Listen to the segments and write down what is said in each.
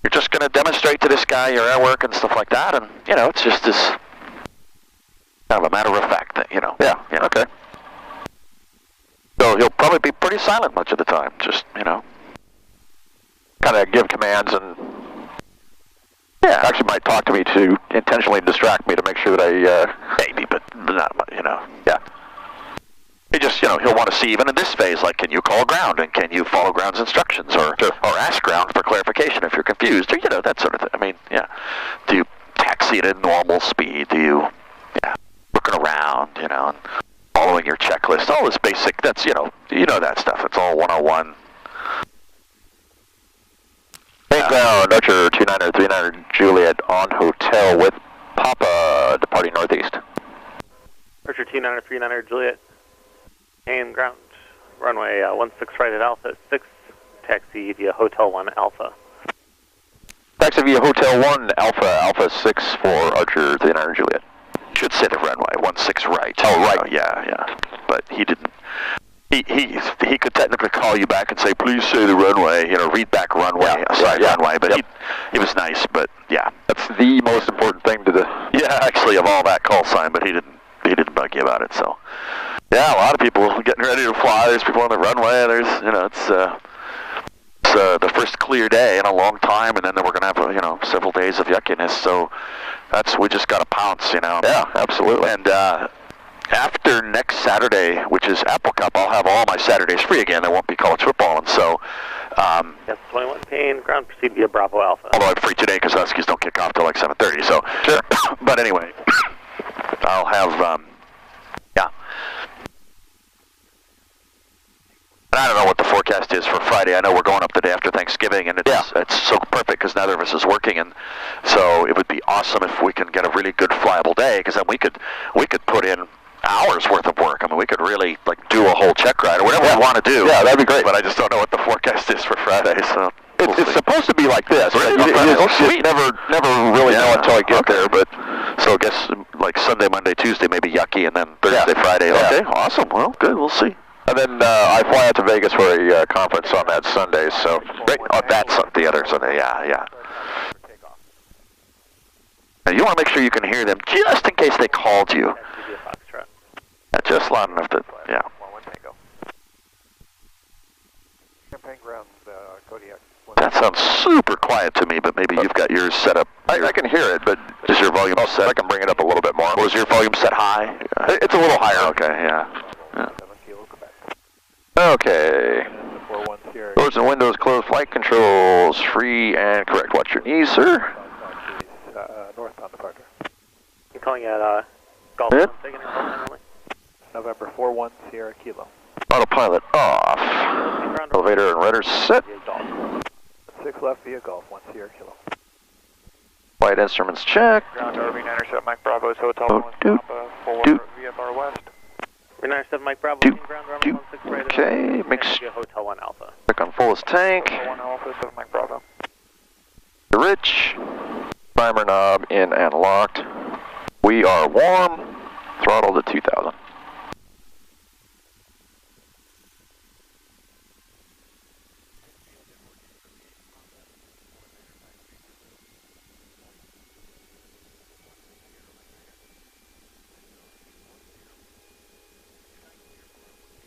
you're just going to demonstrate to this guy your airwork and stuff like that, and, you know, it's just this kind of a matter of fact that, you know. Yeah, you know. okay. So he'll probably be pretty silent much of the time, just, you know. Kind of give commands and Yeah. actually might talk to me to intentionally distract me to make sure that I, Maybe, but not much, you know. yeah. He just, you know, he'll want to see even in this phase, like, can you call ground and can you follow ground's instructions, or ask ground for clarification if you're confused, or, you know, that sort of thing. I mean, yeah. Do you taxi at a normal speed? Do you, yeah, looking around, you know, and following your checklist? All this basic, that's, you know that stuff. It's all 101. Main ground, Archer 2939 Juliet on hotel with Papa departing northeast. Archer 2939 Juliet, main ground, runway 16 right at Alpha 6, taxi via Hotel 1 Alpha. Taxi via Hotel 1 Alpha, Alpha 6 for Archer 39 Juliet. Should say the runway, 16 right. Oh, right. Yeah. But he didn't. He could technically call you back and say, please say the runway, you know, read back runway, aside runway, but he was nice, but yeah. That's the most important thing to the... Yeah, actually, of all that call sign, but he didn't bug you about it, so. Yeah, a lot of people getting ready to fly. There's people on the runway. There's, you know, it's the first clear day in a long time, and then we're going to have, you know, several days of yuckiness, so we just got to pounce, you know. Yeah, absolutely. And after next Saturday, which is Apple Cup, I'll have all my Saturdays free again. There won't be college football, and so... Yes, 21 main ground, proceed via Bravo Alpha. Although I'm free today because Huskies don't kick off till like 7:30, so... Sure. But anyway, I'll have, yeah. And I don't know what the forecast is for Friday. I know we're going up the day after Thanksgiving, and it's so perfect because neither of us is working, and so it would be awesome if we can get a really good flyable day, because then we could put in hours worth of work. I mean, we could really like do a whole check ride or whatever we want to do. Yeah, that'd be great. But I just don't know what the forecast is for Friday, so... It's supposed to be like this. Really? You never really know until I get there, but... So I guess like Sunday, Monday, Tuesday, maybe yucky, and then Thursday, Friday. Yeah. Okay, awesome. Well, good. We'll see. And then I fly out to Vegas for a conference on that Sunday, so... Great. Oh, that's the other Sunday. Yeah. Now, you want to make sure you can hear them just in case they called you. Yeah, just loud enough that, yeah. That sounds super quiet to me, but maybe you've got yours set up. I can hear it, but is your volume set? I can bring it up a little bit more. Was your volume set high? It's a little higher. Okay, yeah. Okay. Doors and windows closed. Flight controls free and correct. Watch your knees, sir. Northbound departure. You're calling at Golf Good. November 41 Sierra Kilo. Autopilot off. Elevator and rudder set. 6 left via Golf 1 Sierra Kilo. Flight instruments check. Ground RV97 Mike Bravo is Hotel 1 Papa 4 VFR West. RV97 Mike Bravo, ground runway 16 right. Okay, mix. Via Hotel 1 Alpha. Check on fullest tank. Hotel 1 Alpha 7 Mike Bravo. Rich. Primer knob in and locked. We are warm. Throttle to 2,000.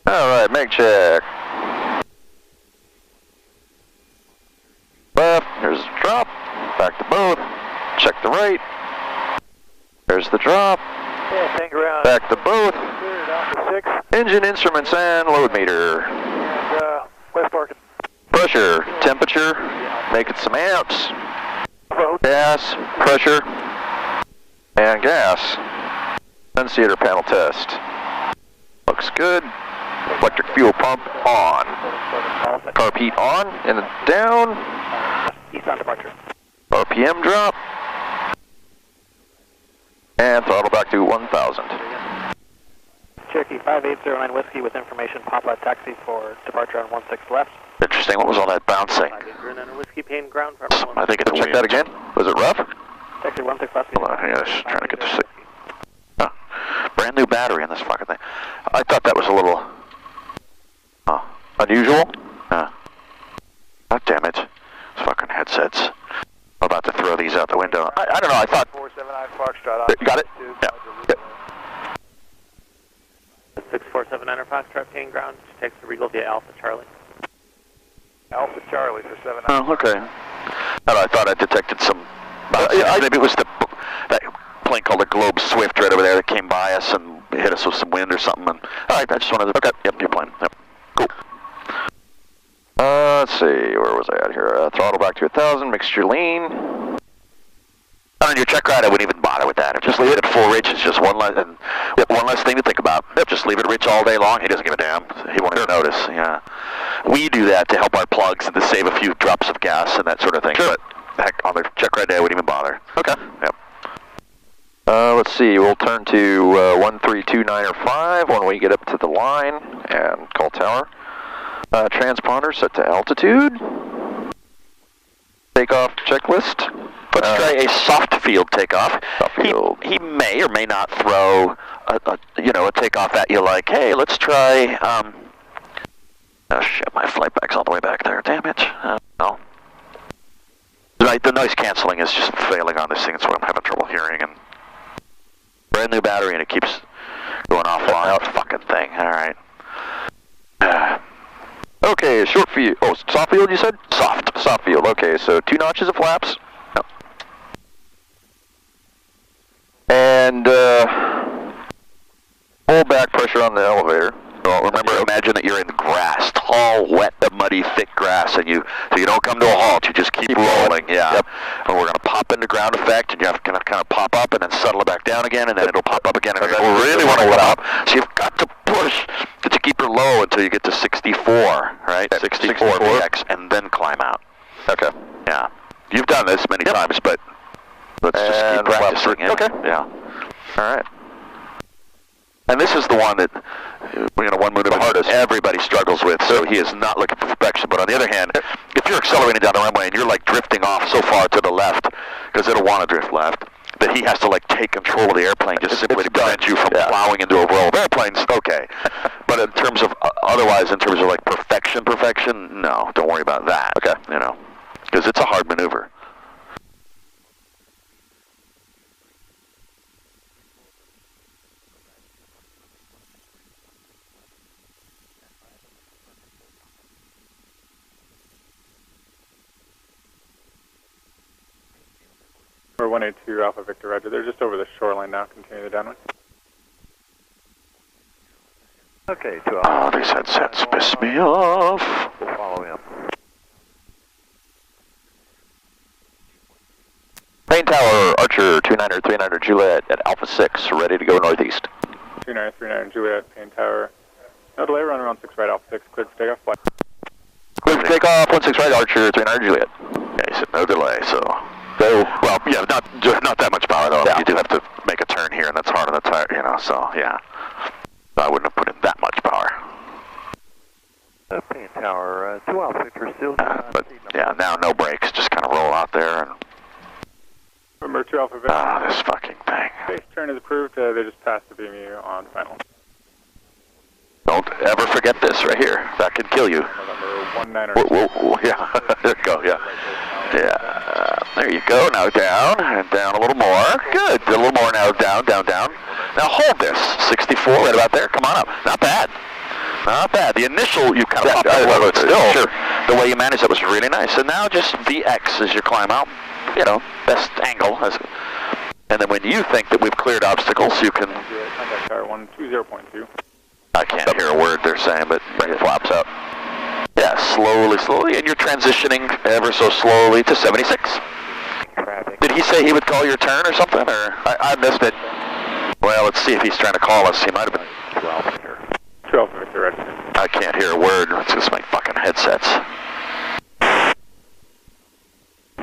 Alright, make check. Left, here's the drop. Back to both. Check the right. There's the drop. Yeah, tank around. Back to both. Alpha 6. Engine instruments and load meter. And west parking. Pressure, temperature, making some amps. Gas, pressure, and gas. Annunciator panel test. Looks good. Electric fuel pump on. Carb heat on and down. Eastbound departure. RPM drop. And throttle back to 1,000. Cherokee 5809 Whiskey with information. Papa taxi for departure on 16 left. Interesting. What was all that bouncing? Whiskey Payne ground. I think it's Check that again. Was it rough? Taxi 16 left. Hold on, yeah, just trying to get this. Brand new battery in this fucking thing. I thought that was a little Unusual? God damn it. These fucking headsets. throw these out the window. I don't know, I thought... 479 Foxtrot. Got it? Yeah. Yep. 6479 Foxtrot, paying ground, takes the Regal via Alpha Charlie. Alpha Charlie for 79. Oh, okay. I thought I detected some... maybe it was that plane called the Globe Swift right over there that came by us and hit us with some wind or something. And, all right, I just wanted to... Okay, yep, your plane. Yep. Cool. Let's see, where was I at here? Throttle back to 1,000, mixture lean. On your check ride, I wouldn't even bother with that. Just leave it at full rich. It's just one less thing to think about. Yep, just leave it rich all day long. He doesn't give a damn. He won't even notice. Yeah, we do that to help our plugs and to save a few drops of gas and that sort of thing. Sure. But heck, on the check ride day, I wouldn't even bother. Okay. Yep. Let's see. We'll turn to 13295 when we get up to the line and call tower. Transponder set to altitude. Takeoff checklist. Let's try a soft field takeoff. Soft field. He may or may not throw a takeoff at you like, hey, let's try. Oh shit, my flight bag's all the way back there. Damn it. No. Right, the noise canceling is just failing on this thing, so I'm having trouble hearing. And brand new battery, and it keeps going offline. Fucking thing. All right. Okay, short field. Oh, soft field, you said? Soft field. Okay, so 2 notches of flaps. Yep. And full back pressure on the elevator. Well, remember, imagine that you're in grass, tall, wet, muddy, thick grass, and you don't come to a halt. You just keep rolling. Yeah. Yep. And we're going to pop into ground effect, and you have to kind of pop up and then settle it back down again, and then it'll pop up again. And we'll really want to let up. So you've got to push to keep her low until you get to 64, right? 64 PX, and then climb out. Okay. Yeah. You've done this many times, but let's just keep practicing it. Okay. Yeah. All right. And this is the one that, one move hardest everybody struggles with, so he is not looking for perfection. But on the other hand, if you're accelerating down the runway and you're like drifting off so far to the left, because it'll want to drift left, that he has to like take control of the airplane just simply to prevent you from plowing into a row of airplanes, okay. But in terms of, otherwise, in terms of like perfection, no, don't worry about that. Okay. Because it's a hard maneuver. We're 182 Alpha Victor, Roger. They're just over the shoreline now. Continue the downwind. Okay, 2 Alpha. Oh, these headsets piss me off. We'll follow him. Main tower, Archer 2939 Juliet at Alpha 6, ready to go northeast. 2939 Juliet, Payne Tower. No delay, run around 6 right, Alpha 6, cleared for takeoff. Flight. Cleared for takeoff, 16 right, Archer 39 Juliet. Yeah, he said no delay, so... Well, yeah, not that much power though. Yeah. You do have to make a turn here, and that's hard on the tire, so yeah. I wouldn't have put in that much power. Payne Tower, 2 Alpha Victor still. But yeah, now no brakes, just kind of roll out there and. Remember 2 Alpha Victor. Ah, this fucking thing. Base turn is approved. They just passed the BMU on final. Don't ever forget this right here. That could kill you. November 19. Whoa, yeah. There you go. Yeah. Yeah. There you go. Now down and down a little more. Good. A little more now. Down. Now hold this. 64 right about there. Come on up. Not bad. The initial you kind of popped up a little bit still. Sure. The way you managed that was really nice. And now just VX as you climb out. Best angle. And then when you think that we've cleared obstacles, you can. Contact tower 120.2. I can't hear a word they're saying, but it flops out. Yeah, slowly, and you're transitioning ever so slowly to 76. Traffic. Did he say he would call your turn or something, or I missed it? Well, let's see if he's trying to call us. He might have been. 12 Victor. 12 Victor, right. I can't hear a word. It's just my fucking headsets.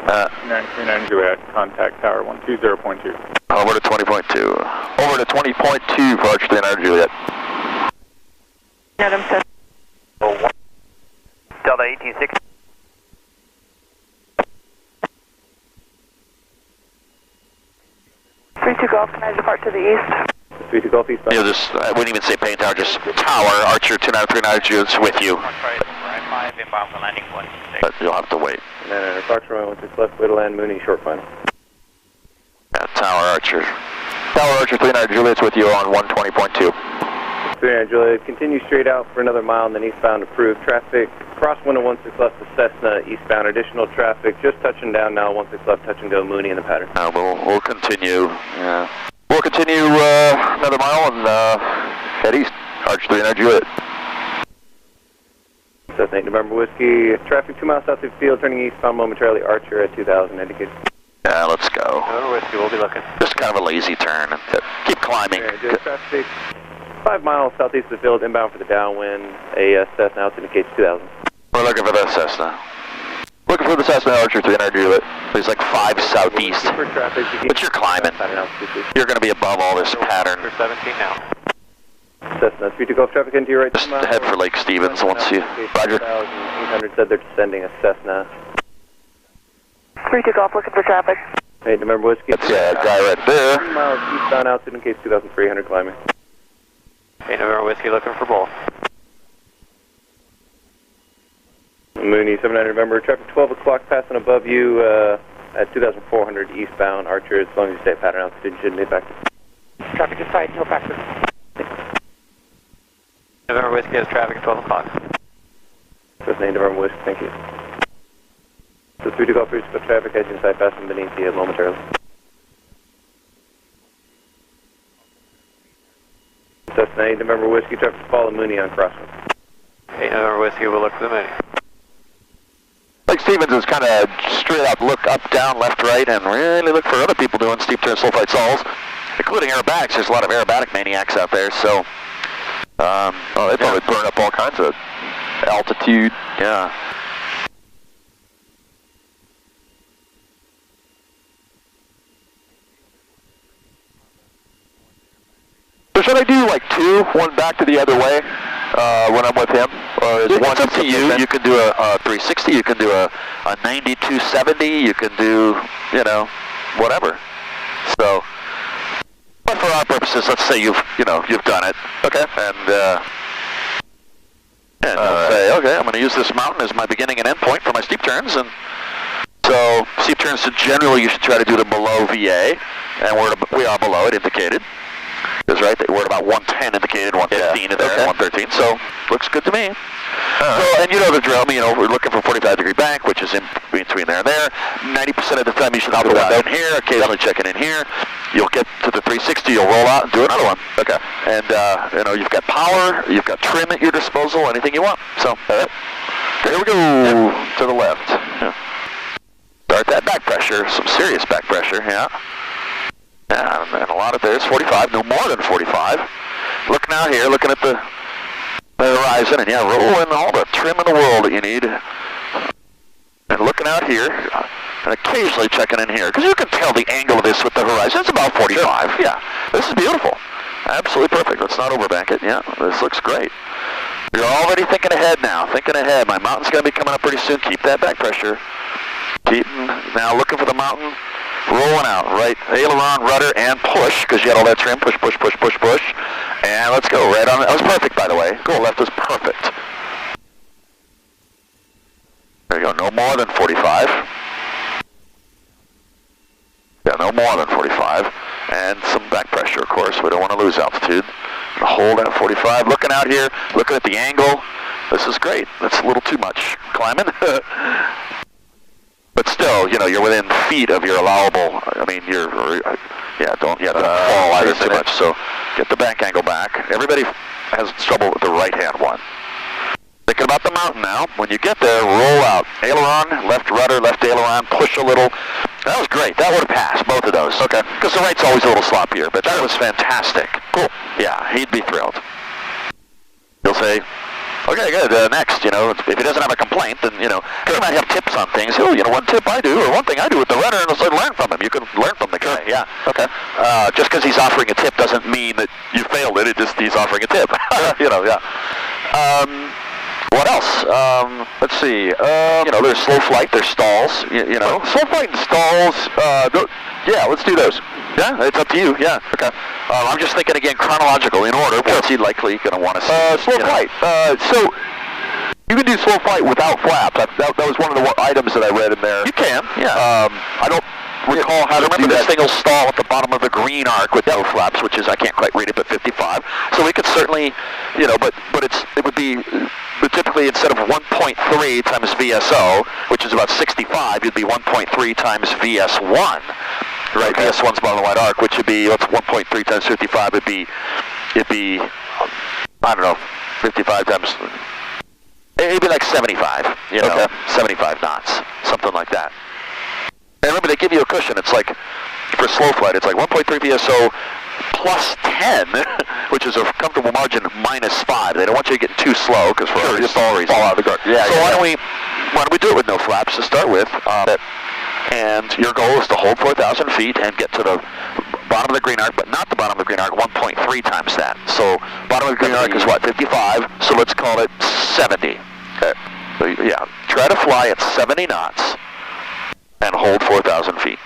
939 Juliet, contact tower 120.2. Over to 20.2. Over to 20.2 for Archer 39 Juliet. Adam says. Delta 1860. Free to Golf, can I depart to the east? 3 to Golf East. I wouldn't even say Payne Tower, just Tower, Archer 2939 Juliet's with you. Right 5, inbound for landing 1. But you'll have to wait. 39 Fox runway 16 left, way to land, Mooney, short final. Tower Archer. Tower Archer 39 Juliet's with you on 120.2. 39 Juliet, continue straight out for another mile and then eastbound approved. Traffic, cross 116 left to Cessna, eastbound. Additional traffic, just touching down now, 16 left, touch and go, Mooney in the pattern. We'll continue. Yeah. We'll continue another mile and head east. Archer 39 Juliet. Cessna 8 November Whiskey, traffic 2 miles south of the field, turning eastbound momentarily, Archer at 2000, indicated. Yeah, let's go. November Whiskey, we'll be looking. Just kind of a lazy turn. Keep climbing. Traffic 5 miles southeast of the field, inbound for the downwind. A Cessna out indicates 2000. We're looking for the Cessna. Looking for the Cessna Archer 39 Juliet. There's like 5 southeast. But you're climbing. You're going to be above all this pattern. 17 now. Cessna 3 to Gulf traffic into your right. Just head for Lake Stevens once you... Roger. 800 said they're descending a Cessna. 3 to Gulf, looking for traffic. 8 November Whiskey. That's a guy right there. 3 miles eastbound out, indicates 2300 climbing. 8 November Whiskey, looking for both. Mooney 79 November, traffic 12 o'clock passing above you at 2400 eastbound, Archer, as long as you stay at pattern altitude, you shouldn't be affected. Traffic aside, no factor. November Whiskey has traffic at 12 o'clock. That's 8 November Whiskey, thank you. So 3 to Gulf, 3 to Gulf traffic, edge inside, passing beneath you momentarily. That's 8 November Whiskey, traffic follow Mooney on crossing. 8 November Whiskey, we'll look for the Mooney. Lake Stevens is kind of straight up, look up, down, left, right, and really look for other people doing steep turn sulfite sols, Including aerobatics. There's a lot of aerobatic maniacs out there, so... they probably burn up all kinds of altitude. Yeah. So should I do like 2, one back to the other way when I'm with him? Or is one it's up to you. You can do a 360, you can do a 9270, you can do, whatever. So, but for our purposes, let's say you've done it. Okay. And say, okay, I'm going to use this mountain as my beginning and end point for my steep turns. And so steep turns, generally you should try to do them below VA, and we are below it indicated. Because we're at about 110 indicated, 115 in there, okay. 113. So looks good to me. So, and you know the drill. We're looking for 45-degree bank, which is in between there and there. 90% of the time you should hop around in here, occasionally checking in here. You'll get to the 360, you'll roll out and do another one. Okay. And you've got power, you've got trim at your disposal, anything you want. So here we go to the left. Yeah. Start that back pressure, some serious back pressure. Yeah. And a lot of there's 45, no more than 45. Looking out here, looking at the horizon, and rolling all the trim in the world that you need. And looking out here, and occasionally checking in here, because you can tell the angle of this with the horizon. It's about 45. Sure. Yeah, this is beautiful. Absolutely perfect. Let's not overbank it. Yeah, this looks great. You're already thinking ahead now. Thinking ahead. My mountain's going to be coming up pretty soon. Keep that back pressure. Now looking for the mountain. Rolling out, right, aileron, rudder, and push, because you had all that trim, push, push, push, push, push. And let's go, right on, that was perfect, by the way. Go left was perfect. There you go, no more than 45. Yeah, no more than 45. And some back pressure, of course, we don't want to lose altitude. Hold at 45, looking out here, looking at the angle. This is great, that's a little too much climbing. But still, you're within feet of your allowable. Don't fall either too much. So get the back angle back. Everybody has trouble with the right-hand one. Thinking about the mountain now. When you get there, roll out. Aileron, left rudder, left aileron, push a little. That was great. That would have passed, both of those. Okay. Because the right's always a little sloppier, but that was fantastic. Cool. Yeah, he'd be thrilled. He'll say, okay, good, next, if he doesn't have a complaint, then, he might have tips on things. Oh, one tip I do, or one thing I do with the rudder, and so learn from him. You can learn from the guy, yeah. Okay. Just because he's offering a tip doesn't mean that you failed it, he's offering a tip. Yeah. What else? Let's see, there's slow flight, there's stalls, Slow flight and stalls, yeah, let's do those. Yeah, it's up to you, yeah. Okay. I'm just thinking again, chronological, in order, what's he likely going to want to see? Slow flight. So, You can do slow flight without flaps. That was one of the items that I read in there. You can, yeah. I don't recall how to remember do this that. thing will stall at the bottom of the green arc with no flaps, which is, I can't quite read it, but 55. So we could certainly, but it would be, but typically instead of 1.3 times VSO, which is about 65, you'd be 1.3 times VS1. Right, Okay. VS1's bottom of the white arc, which would be, what's 1.3 times 55? It'd be, I don't know, 55 times, it'd be like 75, Okay. 75 knots, something like that. And remember, they give you a cushion. It's like, for slow flight, it's like 1.3 VSO plus 10, which is a comfortable margin, minus 5. They don't want you to get too slow, because for Sure, just fall out of the guard. Yeah, so why don't we do it with no flaps to start with? And your goal is to hold 4,000 feet and get to the bottom of the green arc, but not the bottom of the green arc, 1.3 times that. So bottom of the green arc is what, 55? So let's call it 70. Okay. So, yeah, try to fly at 70 knots and hold 4,000 feet.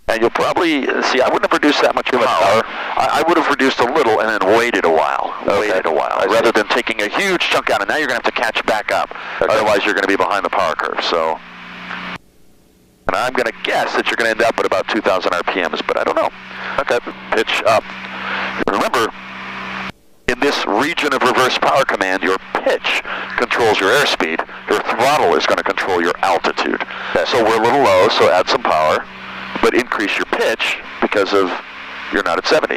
And you'll probably, see, I wouldn't have reduced that much power. I would have reduced a little and then waited a while. Rather than taking a huge chunk out, and now you're going to have to catch back up. Okay. Otherwise, you're going to be behind the power curve. So, and I'm going to guess that you're going to end up at about 2,000 RPMs, but I don't know. Okay, pitch up. Remember, in this region of reverse power command, your pitch controls your airspeed. Your throttle is going to control your altitude. Okay. So we're a little low, so add some power, but increase your pitch because of you're not at 70.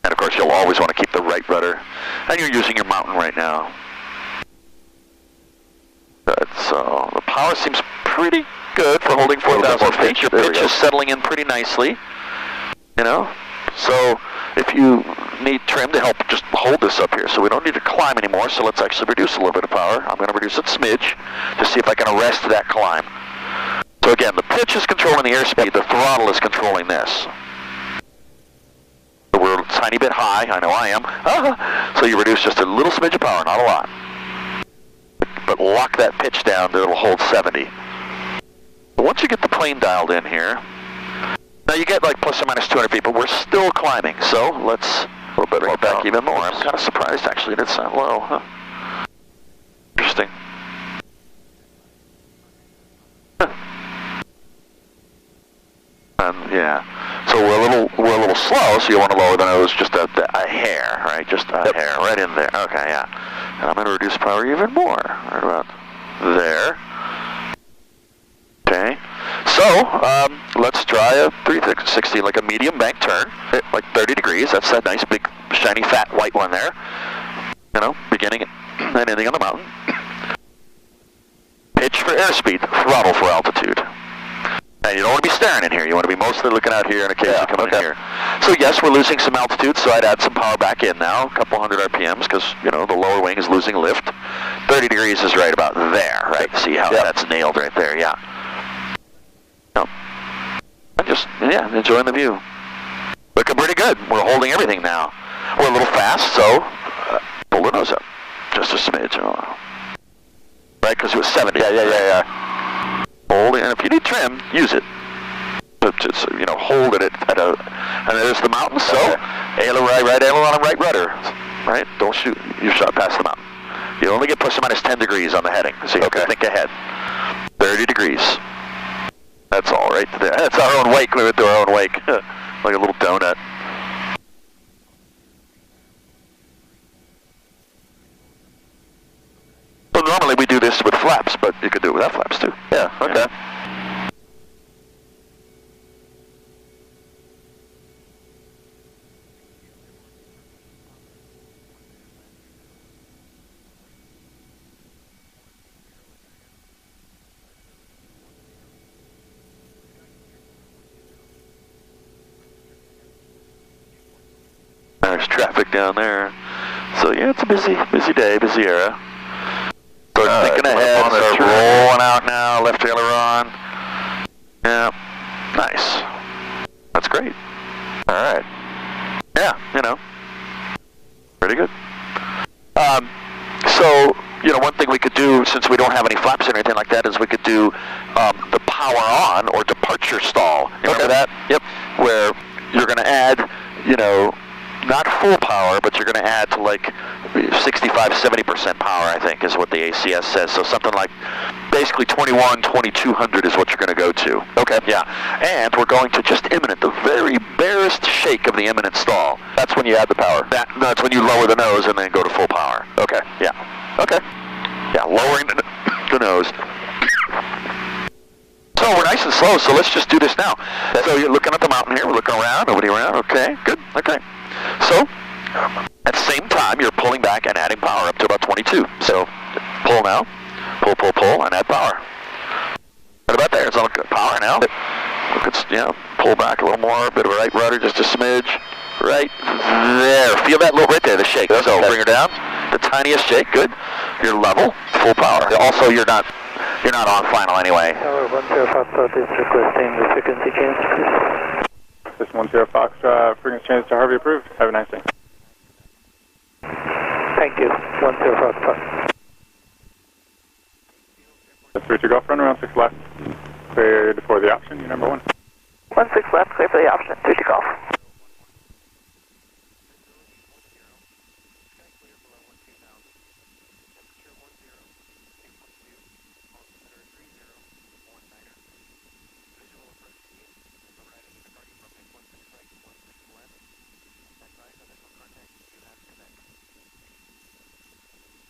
And of course, you'll always want to keep the right rudder. And you're using your mountain right now. Good, so the power seems pretty good for holding 4,000 feet. Your pitch is settling in pretty nicely. So if you need trim to help just hold this up here, so we don't need to climb anymore, so let's actually reduce a little bit of power. I'm going to reduce it a smidge to see if I can arrest that climb. So again, the pitch is controlling the airspeed, the throttle is controlling this. So we're a tiny bit high, I know I am. So you reduce just a little smidge of power, not a lot. But lock that pitch down, it'll hold 70. But once you get the plane dialed in here, now you get like plus or minus 200 feet, but we're still climbing, so let's a little bit bring it back even more. I'm kind of surprised, actually, it did sound low, huh? Interesting. Yeah, so we're a little slow, so you want to lower the nose just a hair, right? Just a hair, right in there. Okay, yeah. And I'm going to reduce power even more, right about there. Okay. So, let's try a 360, like a medium bank turn, like 30 degrees. That's that nice, big, shiny, fat, white one there. Beginning and ending on the mountain. Pitch for airspeed, throttle for altitude. And you don't want to be staring in here. You want to be mostly looking out here and occasionally coming in here. So yes, we're losing some altitude, so I'd add some power back in now, a couple hundred RPMs, because, the lower wing is losing lift. 30 degrees is right about there, right? See how that's nailed right there, yeah. I'm just, enjoying the view. Looking pretty good. We're holding everything now. We're a little fast, so pull the nose up. Just a smidge. Right, because it was 70. Yeah. Hold it, and if you need trim, use it. But just, hold it at a, and there's the mountain, so right aileron and right rudder. Right? Don't shoot. You shot past the mountain. You only get plus or minus 10 degrees on the heading, so you have to think ahead. 30 degrees. That's all right there. That's our own wake. We went through our own wake. Like a little donut. So normally we do this with flaps, but you could do it without flaps too. Yeah, okay. There's traffic down there. So yeah, it's a busy day, busy era. Start thinking ahead, start rolling out now, left aileron. Yeah, nice. That's great. All right. Yeah, pretty good. So, one thing we could do, since we don't have any flaps or anything like that, is we could do the power on or departure stall. You remember that? Yep. Where you're going to add, not full power, but you're going to add to like 65-70% power, I think, is what the ACS says. So something like basically 2200 is what you're going to go to. Okay. Yeah. And we're going to just imminent, the very barest shake of the imminent stall. That's when you add the power. That's when you lower the nose and then go to full power. Okay. Yeah. Okay. Yeah, lowering the nose. So we're nice and slow, so let's just do this now. So you're looking at the mountain here, we're looking around, nobody around, okay, good, okay. So, at the same time, you're pulling back and adding power up to about 22. So, pull now, pull, and add power. Right about there, it's all good. Power now. Look at, pull back a little more, a bit of a right rudder, just a smidge. Right there, feel that little right there, the shake. So bring her down, the tiniest shake, good. You're level, full power. Also, you're not on final anyway. Tower 10 Foxtrot is requesting the frequency change, please. System 10 Foxtrot, frequency change to Harvey approved. Have a nice day. Thank you. 10 Foxtrot. 32 Golf, run around 6 left. Cleared for the option, you number 1. 16 left, clear for the option, 30 golf.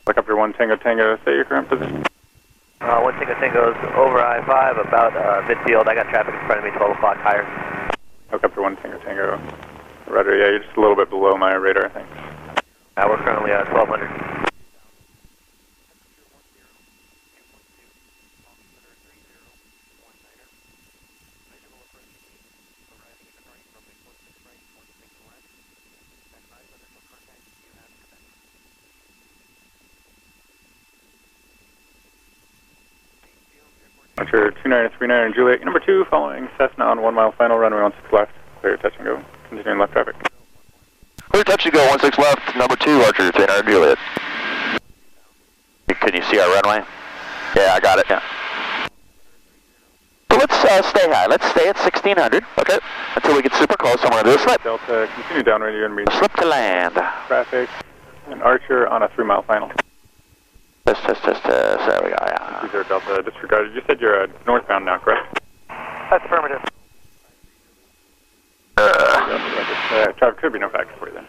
Look up your 1 Tango Tango, stay your current position. 1 Tango Tango's over I-5, about midfield. I got traffic in front of me, 12 o'clock higher. Look up your 1 Tango Tango. Rudder, yeah, you're just a little bit below my radar, I think. We're currently at 1200. Archer 2939 Juliet, number 2, following Cessna on 1 mile final, runway 16 left, clear touch and go, continuing left traffic. Clear touch and go, 16 left, number 2, Archer 29 Juliet. Can you see our runway? Yeah, I got it. Yeah. So let's stay high. Let's stay at 1600. Okay. Until we get super close. I'm going to do a slip. Delta, continue downrange, you're going to be Slip to land. traffic, and Archer on a 3 mile final. Test. There we go, yeah. These are Delta disregarded. You said you're northbound now, correct? That's affirmative. Traffic could be no factor for you then.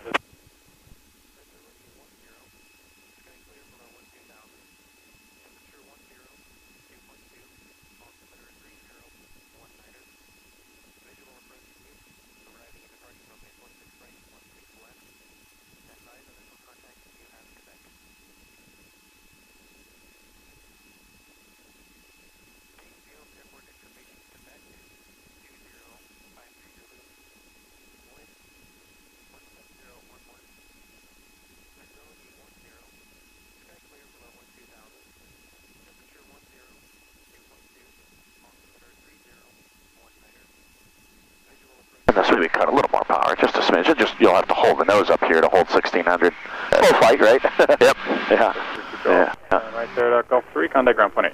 This would be cut a little more power, just a smidge. You'll have to hold the nose up here to hold 1600. Full flight, right? Yep. Yeah. And right there at Golf 3, contact ground point 8.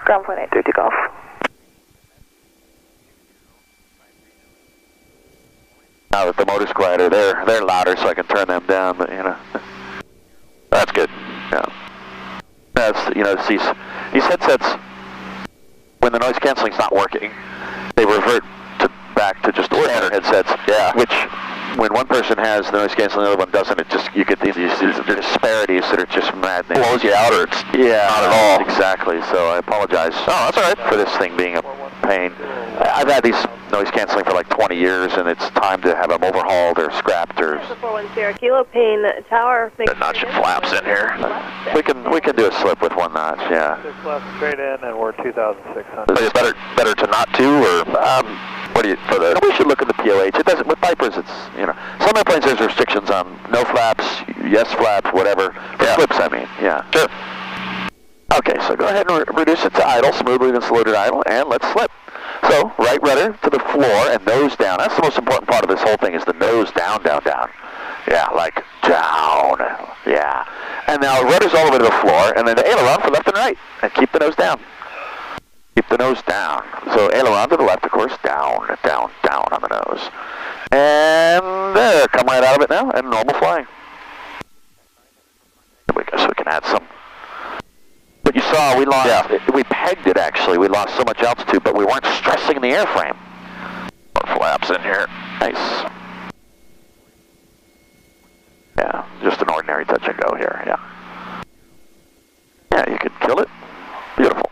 Ground point 8, 30 golf. Now that the motors glider, they're louder, so I can turn them down. But that's good. Yeah. That's these headsets. When the noise canceling's not working, they revert back to just standard headsets. Yeah. Which, when one person has the noise canceling, the other one doesn't. You get these disparities that are just maddening. Blows you out, or it's not at all. Exactly. So I apologize. Oh, that's all right for this thing being a pain. I've had these noise canceling for like 20 years, and it's time to have them overhauled or scrapped or. 410 Kilo Payne Tower. The notch and flaps in here. We can do a slip with one notch. Yeah. 6 left straight in, and we're 2,600. But it's better to not to, or what do you for the? We should look at the POH. It doesn't with Vipers. It's some airplanes there's restrictions on no flaps, yes flaps, whatever. For slips, I mean. Yeah. Sure. Okay, so go ahead and reduce it to idle, smoothly then slow to idle, and let's slip. So right rudder to the floor and nose down. That's the most important part of this whole thing is the nose down. Yeah, like down. Yeah. And now rudder's all the way to the floor, and then the aileron for left and right, and keep the nose down. Keep the nose down. So aileron to the left, of course, down on the nose. And there, come right out of it now, and normal flying. There we go, so we can add some. But you saw we lost, we pegged it actually, we lost so much altitude, but we weren't stressing the airframe. More flaps in here, nice. Yeah, just an ordinary touch and go here, yeah. Yeah, you could kill it, beautiful.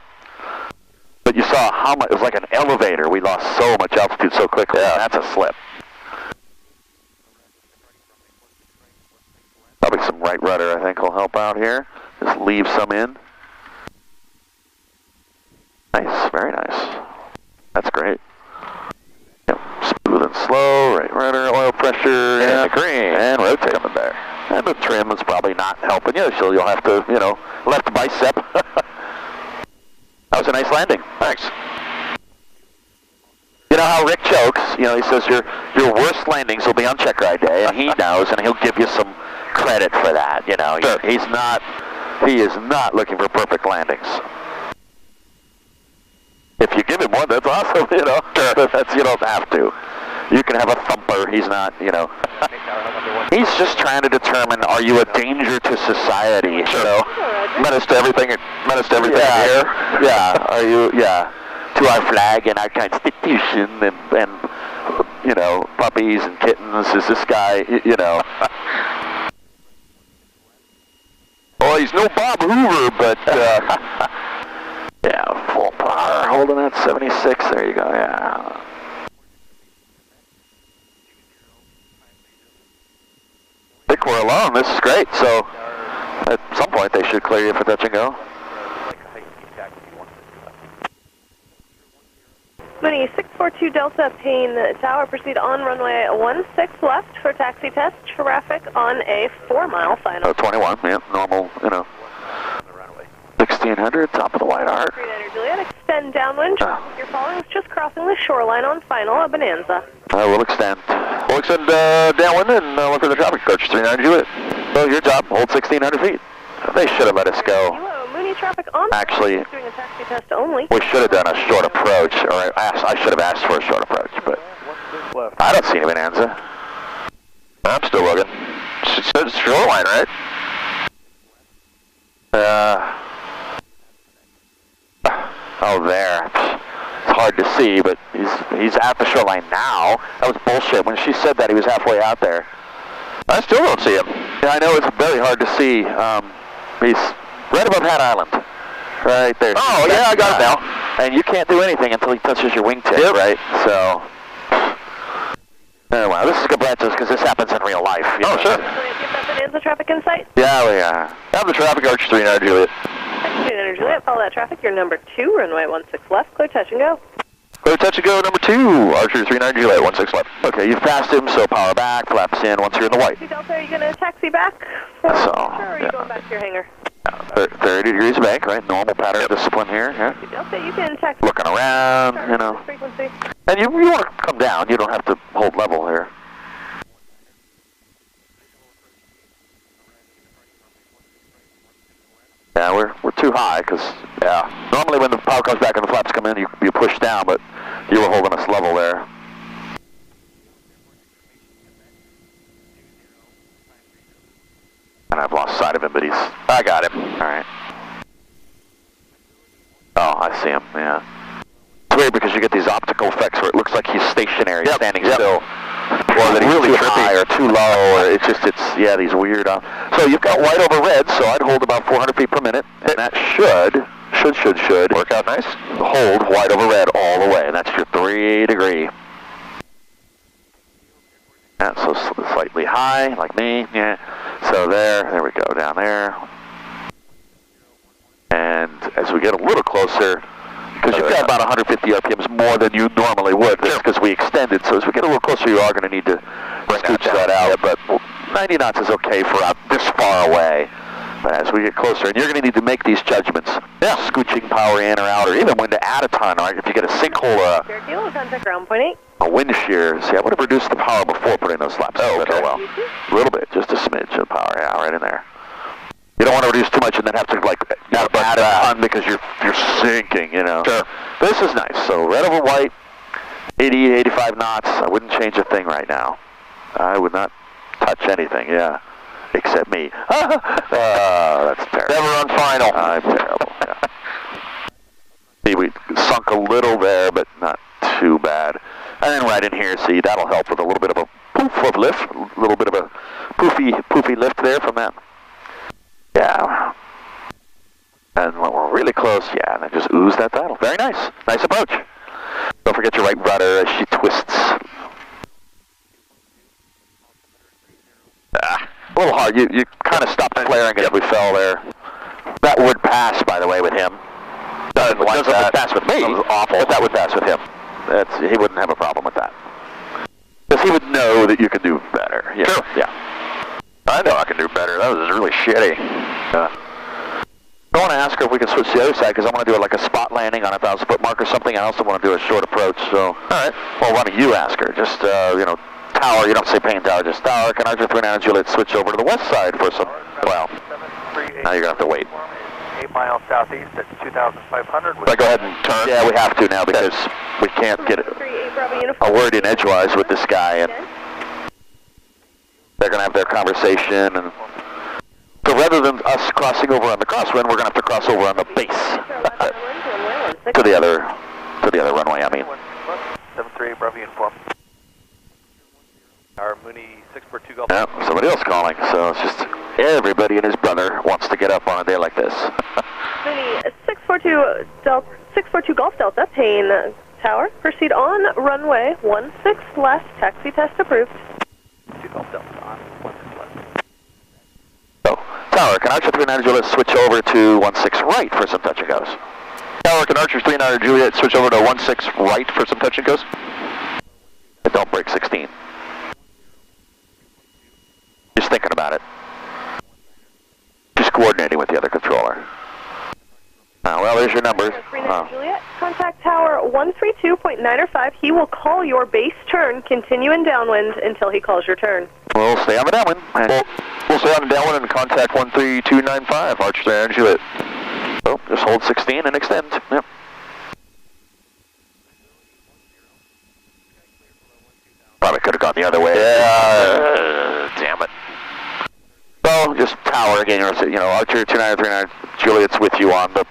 But you saw how much, it was like an elevator, we lost so much altitude so quickly, that's a slip. Probably some right rudder I think will help out here, just leave some in. Nice, very nice. That's great. Yep, smooth and slow, right rudder, oil pressure, and green, and rotate coming back. And the trim is probably not helping you, so you'll have to, you know, left bicep. That was a nice landing. Thanks. You know how Rick jokes, you know, he says your worst landings will be on check ride day, and he knows, and he'll give you some credit for that, you know. Sure. He is not looking for perfect landings. If you give him one, that's awesome, you know. Sure. That's, you don't have to. You can have a thumper, he's not, you know. He's just trying to determine, are you a danger to society, you know? Menace to everything here. Yeah, are you, to our flag and our constitution and you know, puppies and kittens, is this guy, you know. Well, he's no Bob Hoover, but, yeah, full power, holding at 76, there you go, yeah. I think we're alone, this is great, so at some point they should clear you for touch and go. Mooney 642 Delta, Payne Tower, proceed on runway 16 left for taxi test, traffic on a 4-mile final. 21, yeah, normal, you know. 1600, top of the white arc. 39er Juliet, extend downwind. You're following is just crossing the shoreline on final at Bonanza. We'll extend. We'll extend downwind and look for the traffic coach, 39er Juliet. So your job, hold 1600 feet. They should have let us go. Hello, Mooney traffic on. Actually, doing a taxi test only. We should have done a short approach, or I should have asked for a short approach, but I don't see any Bonanza. I'm still looking. It's shoreline, right? Oh, there. It's hard to see, but he's at the shoreline now. That was bullshit. When she said that, he was halfway out there. I still don't see him. Yeah, I know it's very hard to see. He's right above Hat Island. Right there. Oh, yeah, I got it now. And you can't do anything until he touches your wingtip, right? So, oh, wow, this is good practice because this happens in real life. Oh, sure. Do you have that Bonanza traffic in sight? Yeah, we are. Have the traffic arch 39er Juliet. 39er Juliet, follow that traffic. You're number 2, runway 16 left, clear touch and go. Clear touch and go, number 2, Archer 39er Juliet, 16 left. Okay, you've passed him, so power back, flaps in once you're in the white. Delta, are you going to taxi back? Or are you going back to your hangar? 30 degrees bank, right? Normal pattern of discipline here, yeah. Delta, you can taxi. Looking around, you know. Frequency. And you want to come down, you don't have to hold level here. Yeah, we're too high because, yeah, normally when the power comes back and the flaps come in, you push down, but you were holding us level there. And I've lost sight of him, but I got him. All right. Oh, I see him, yeah. It's weird because you get these optical effects where it looks like he's stationary, standing still. Or that he's really too high or too low, or yeah, these weird, so you've got white over red, so I'd hold about 400 feet per minute, and that should work out nice. Hold white over red all the way, and that's your 3 degree. Yeah, so slightly high, like me, yeah. So there we go, down there. And as we get a little closer, because you've got about 150 RPMs more than you normally would, just because we extended. So as we get a little closer, you are going to need to scooch that out. But 90 knots is okay for out this far away. But as we get closer, and you're going to need to make these judgments. Yeah, scooching power in or out, or even when to add a ton. Right? If you get a sinkhole or contact ground point 8. A wind shear, see, I would have reduced the power before putting those flaps. Oh, okay. Well, a little bit, just a smidge of power, yeah, right in there. You don't want to reduce too much and then have to like add a ton because you're sinking, you know. Sure. This is nice. So red over white, 80, 85 knots. I wouldn't change a thing right now. I would not touch anything, yeah. Except me. That's terrible. Never on final. I'm terrible, yeah. See, we sunk a little there, but not too bad. And then right in here, see, that'll help with a little bit of a poof of lift. A little bit of a poofy lift there from that. Yeah. And when we're really close, yeah, and then just ooze that throttle. Very nice. Nice approach. Don't forget your right rudder as she twists. A little hard. You kind of stopped flaring as we fell there. That would pass, by the way, with him. Doesn't pass with me. That was awful. But that would pass with him. He wouldn't have a problem with that. Because he would know that you can do better. Yeah. Sure. Yeah. I know I can do better. That was really shitty. I want to ask her if we can switch to the other side because I want to do like a spot landing on a 1,000-foot mark or something. I also want to do a short approach. So, all right. Well, why don't you ask her? Just tower. You don't say Payne Tower. Just tower. Can Archer 39 Juliet switch over to the west side for some? Well, now you're gonna have to wait. 8 miles southeast at 2,500. Should I go ahead and turn? Yeah, we have to now because we can't get a word in edgewise with this guy, and they're gonna have their conversation and. So rather than us crossing over on the crosswind, we're going to have to cross over on the base to the other runway. I mean, 73 Bravo uniform. Our Mooney 642 Golf. Yeah, somebody else calling. So it's just everybody and his brother wants to get up on a day like this. Mooney 642 Golf Delta, Payne Tower. Proceed on runway 16 left. Taxi test approved. 2 Golf Delta on 16 left. Tower, can Archer 39 Juliet switch over to 16 right for some touch and goes? Tower, can Archer 39 Juliet switch over to 16 right for some touch and goes? But don't break 16. Just thinking about it. Just coordinating with the other controller. Well, there's your numbers. Juliet, contact tower 132.905. He will call your base turn. Continue in downwind until he calls your turn. We'll stay on the downwind. We'll stay on the downwind and contact 13295, Archer 39 Juliet. So, just hold 16 and extend. Yep. Probably could have gone the other way. Yeah. Damn it. So, just tower again. Archer 2939 Juliet's with you on the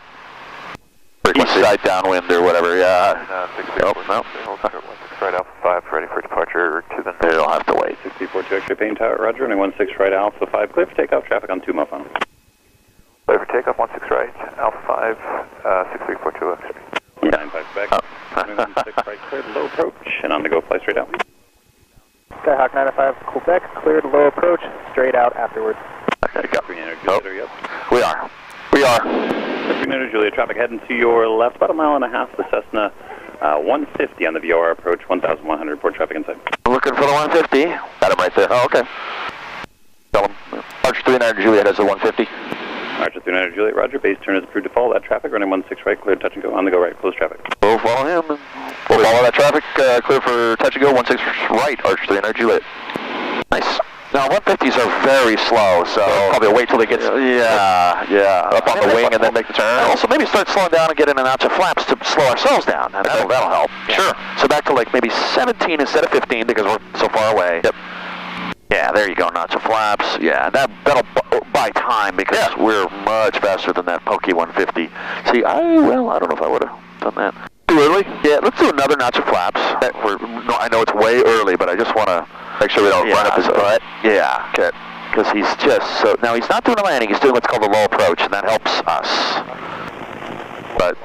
east side downwind or whatever. Yeah. Nope. Right Alpha 5, ready for departure to the north. They'll have to wait. 64-2 X-ray Payne Tower, roger, runway 16 right Alpha 5, clear for takeoff, traffic on 2 mile final. Clear for takeoff, 16 right, Alpha 5, 6342 X-ray. 95 back, runway 16 right, cleared, low approach, and on the go, fly straight out. Skyhawk 905, Quebec, cleared, low approach, straight out afterwards. Okay, go. Yep. We are. 300 Juliet, traffic heading to your left, about 1.5 miles, the Cessna 150 on the VOR approach, 1,100, report traffic inside. Looking for the 150. Got him right there. Oh, okay. Tell him. Archer 39 Juliet has the 150. Archer 39 Juliet, roger, base turn is approved to follow that traffic, running 16 right, clear, touch and go, on the go right, close traffic. We'll follow him. We'll follow that traffic, clear for touch and go, 16 right, Archer 39 Juliet. Nice. Now, 150s are very slow, so probably wait till they get up on the wing and then make the turn. And also, maybe start slowing down and get in and out of flaps to slow ourselves down. And that'll help. Yeah. Sure. So back to like maybe 17 instead of 15 because we're so far away. Yep. Yeah, there you go, notch of flaps. Yeah, that'll buy time because we're much faster than that pokey 150. See, I don't know if I would have done that. Too early? Yeah, let's do another notch of flaps. I know it's way early, but I just want to make sure we don't run up his butt. Yeah, okay. Because he's just so. Now he's not doing a landing. He's doing what's called a low approach, and that helps us. But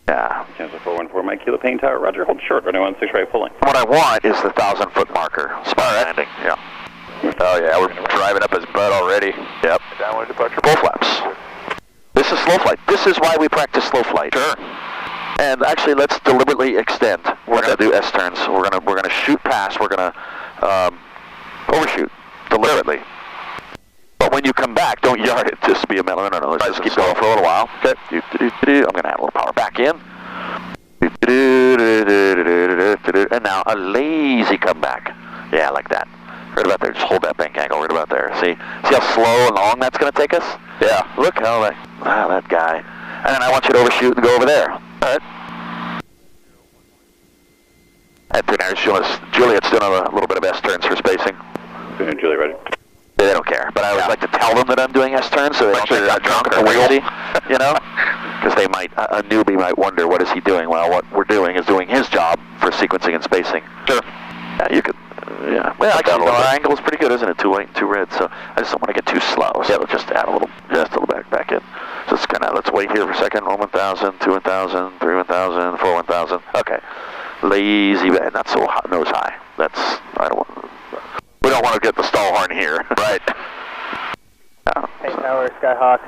yeah. Cancel 414, Mike Kilo Payne Tower, roger, hold short, runway 16 right, pulling. What I want is the 1,000-foot marker. Spot landing. Yeah. Oh yeah, we're driving up his butt already. Yep. Downwind departure. Full flaps. This is slow flight. This is why we practice slow flight. Sure. And actually, let's deliberately extend. We're going to do S turns. We're going to shoot past. We're going to overshoot deliberately. But when you come back, don't yard it. Just be a mellow. No. Let's just keep going for a little while. Okay. I'm going to add a little power back in. And now a lazy comeback. Yeah, like that. Right about there. Just hold that bank angle right about there. See how slow and long that's going to take us? Yeah. Look how that guy. And then I want you to overshoot and go over there. All right. At Juliet's doing a little bit of S-turns for spacing. Juliet, ready. They don't care, but I always like to tell them that I'm doing S-turns so they don't think I'm drunk or weird, you know? Because they might, a newbie might wonder, what is he doing? Well, what we're doing is doing his job for sequencing and spacing. Sure. Yeah, you could, yeah. Well, actually, our angle is pretty good, isn't it? 2 white and 2 red, so I just don't want to get too slow. So we'll just add a little back in. So it's kind of, let's wait here for a second. 1 1000, 2 1000, 3 1000, 4 1000. Okay. Lazy bed, not so hot, nose high. That's, I don't want, we don't want to get the stall horn here, right? No, Hey, Tower, Skyhawk,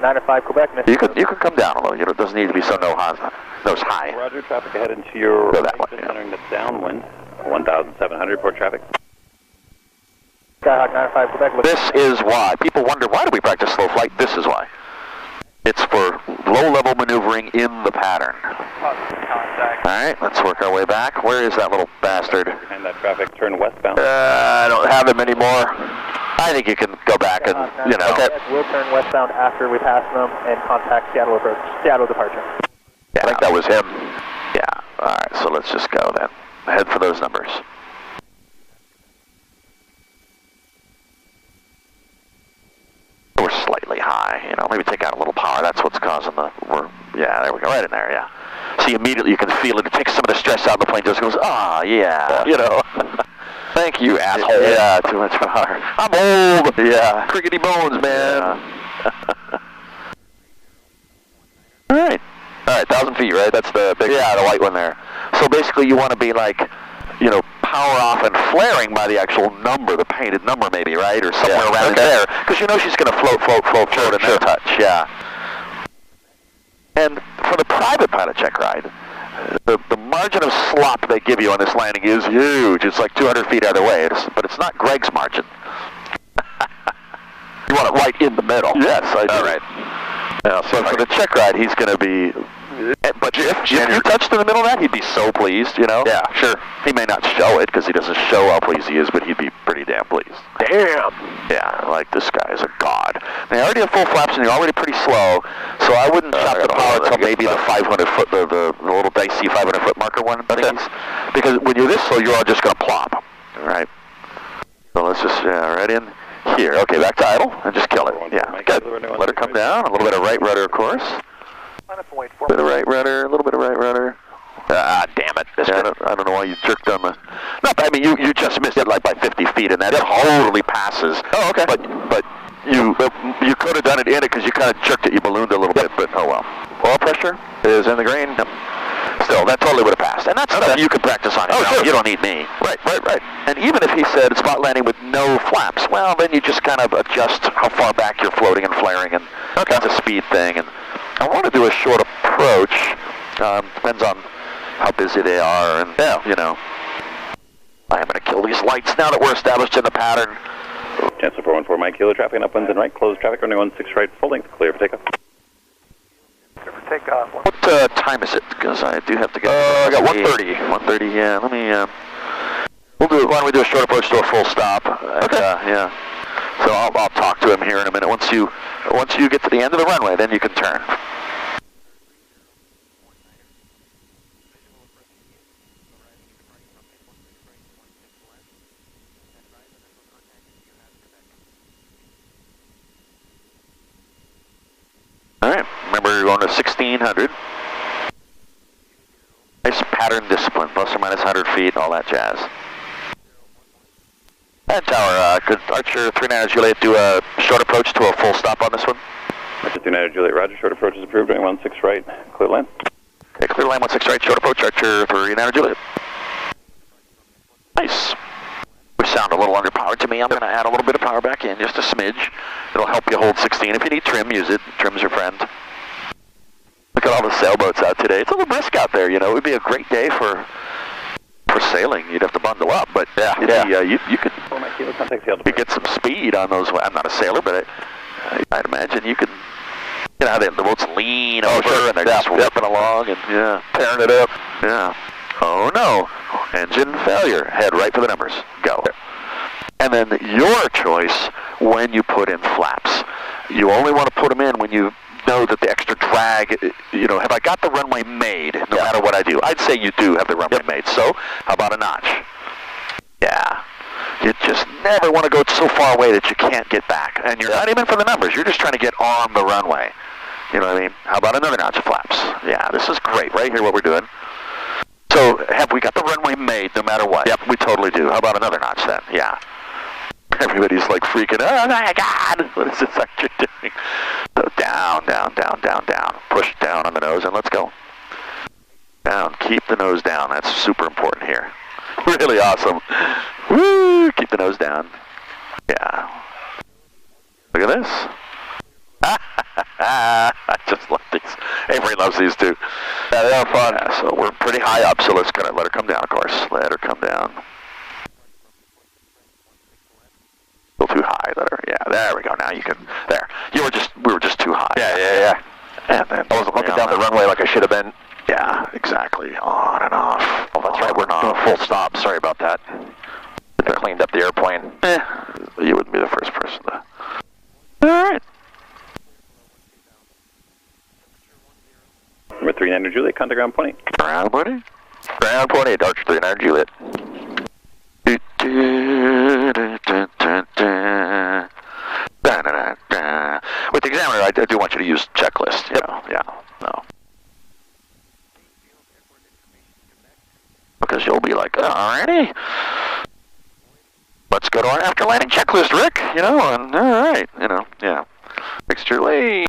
905 Quebec, Miss. You can come down a little. It doesn't need to be so nose high. Roger, traffic ahead into your Go that way, just yeah. entering the downwind. 1,700 port traffic. Skyhawk, 905 Quebec. This is why. People wonder, why do we practice slow flight? This is why. It's for low-level maneuvering in the pattern. All right, let's work our way back. Where is that little bastard? Behind that traffic, turn westbound. I don't have him anymore. I think you can go back and, you know. Okay. We'll turn westbound after we pass them and contact Seattle approach, Seattle departure. Yeah, I think that was him. Yeah, all right, so let's just go then. Head for those numbers. We're slightly high, you know, maybe take out a little power. That's what's causing yeah, there we go, right in there, yeah. See, immediately you can feel it. It takes some of the stress out of the plane. Just goes, yeah, you know. Thank you, asshole. Yeah, too much power. I'm old. Yeah. Crickety bones, man. Yeah. All right, 1,000 feet, right? That's the big... Yeah, the white one there. So basically you want to be like, you know, power off and flaring by the actual number, the painted number maybe, right? Or somewhere around there. Because you know she's going to float, and then touch, yeah. And for the private pilot check ride, the margin of slop they give you on this landing is huge. It's like 200 feet either way, but it's not Greg's margin. You want it right in the middle. Yes, I do. All right. Yeah, so for the check ride, he's going to be... But if you touched in the middle of that, he'd be so pleased, you know? Yeah, sure. He may not show it, because he doesn't show how pleased he is, but he'd be pretty damn pleased. Damn! Yeah, like, this guy is a god. Now, you already have full flaps, and you're already pretty slow, so I wouldn't chop the power until maybe the 500-foot, the little dicey 500-foot marker one things. Because when you're this slow, you're all just going to plop, right? So let's just, right in here. Okay, back to idle, and just kill it. Yeah, good. Let it come down. A little bit of right rudder, of course. A bit of right rudder, a little bit of right rudder. Ah, damn it. Yeah, I don't know why you jerked on the... No, I mean, you just missed it like by 50 feet, and that totally passes. Oh, okay. But you could have done it in it because you kind of jerked it. You ballooned a little bit, but oh well. Oil pressure is in the green. Yep. Still, that totally would have passed. And that's stuff you could practice on. Sure. You don't need me. Right. And even if he said spot landing with no flaps, well, then you just kind of adjust how far back you're floating and flaring, and that's a speed thing. And I want to do a short approach. Depends on how busy they are, and you know. I am going to kill these lights now that we're established in the pattern. Chancellor 414, Mike Kilo, traffic and upwinds and right, closed traffic, running 16 right, full length, clear for takeoff. What time is it? Because I do have to get... I got 1:30. 1:30, yeah. Let me... We'll do it. Why don't we do a short approach to a full stop? Okay. Yeah. So I'll talk to him here in a minute. Once you get to the end of the runway, then you can turn. All right. Remember, you're going to 1600. Nice pattern discipline, plus or minus 100 feet, all that jazz. And Tower, could Archer 39 Juliet do a short approach to a full stop on this one? Archer 39 Juliet, roger, short approach is approved, running 16 right, clear line. Okay, clear line 16 right, short approach, Archer 39 Juliet. Nice. We sound a little underpowered to me. I'm going to add a little bit of power back in, just a smidge. It'll help you hold 16. If you need trim, use it. Trim's your friend. Look at all the sailboats out today. It's a little brisk out there, you know. It would be a great day for sailing. You'd have to bundle up, but you could get some speed on those. I'm not a sailor, but I'd imagine you could. You know how the boats lean over and they're just whipping along and tearing it up. Yeah. Oh no! Engine failure. Head right for the numbers. Go. And then your choice when you put in flaps. You only want to put them in when you know that the extra drag, you know, have I got the runway made no matter what I do? I'd say you do have the runway made. So, how about a notch? Yeah. You just never want to go so far away that you can't get back. And you're not even for the numbers. You're just trying to get on the runway. You know what I mean? How about another notch of flaps? Yeah, this is great. Right here, what we're doing. So, have we got the runway made no matter what? Yep, we totally do. How about another notch then? Yeah. Everybody's like freaking, oh my God, what is this that you're doing? So down, down, down, down, down. Push down on the nose and let's go. Down, keep the nose down. That's super important here. Really awesome. Woo, keep the nose down. Yeah. Look at this. I just love these. Avery loves these too. Yeah, they're fun. Yeah, so we're pretty high up, so let's let her come down, of course. Let her come down. Still too high. Let her. Yeah, there we go. Now you can. There. We were just too high. Yeah. And then I wasn't looking down the runway like I should have been. Yeah, exactly. On and off. Oh, that's right. We're doing full stop. Sorry about that. I cleaned up the airplane. You wouldn't be the first person to. All right. Number 39 Juliet, contact ground point. Ground point. Ground point 8, Archer 39 Juliet. With the examiner, I do want you to use checklist. You know, yeah, no. Because you'll be like, alrighty, let's go to our after landing checklist, Rick. You know, and all right, you know, yeah. Fixture lane.